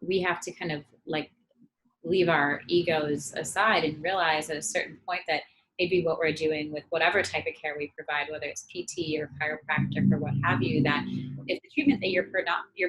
we have to kind of like leave our egos aside and realize at a certain point that maybe what we're doing with whatever type of care we provide, whether it's PT or chiropractic or what have you, that if the treatment that you're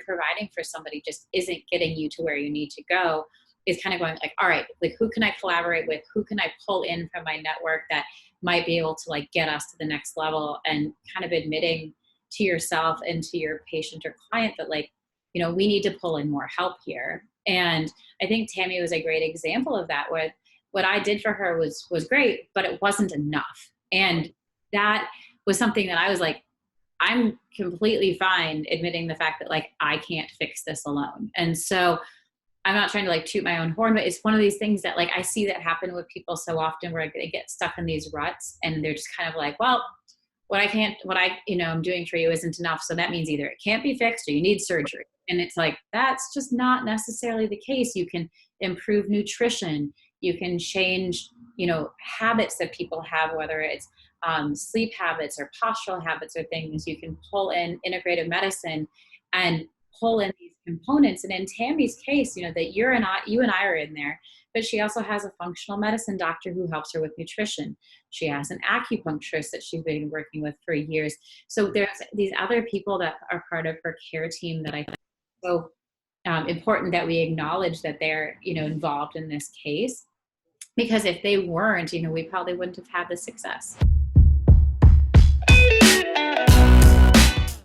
providing for somebody just isn't getting you to where you need to go, is kind of going like, all right, like who can I collaborate with? Who can I pull in from my network that might be able to like get us to the next level, and kind of admitting to yourself and to your patient or client that like, we need to pull in more help here. And I think Tammy was a great example of that, where what I did for her was great, but it wasn't enough. And that was something that I was like, I'm completely fine admitting the fact that like, I can't fix this alone. And so I'm not trying to like toot my own horn, but it's one of these things that like, I see that happen with people so often, where they get stuck in these ruts and they're just kind of like, well, what I'm doing for you isn't enough. So that means either it can't be fixed or you need surgery. And it's like, that's just not necessarily the case. You can improve nutrition. You can change, habits that people have, whether it's sleep habits or postural habits or things. You can pull in integrative medicine and pull in these components. And in Tammy's case, that you and I are in there, but she also has a functional medicine doctor who helps her with nutrition. She has an acupuncturist that she's been working with for years. So there's these other people that are part of her care team that I think is so important that we acknowledge that they're, involved in this case, because if they weren't, we probably wouldn't have had the success.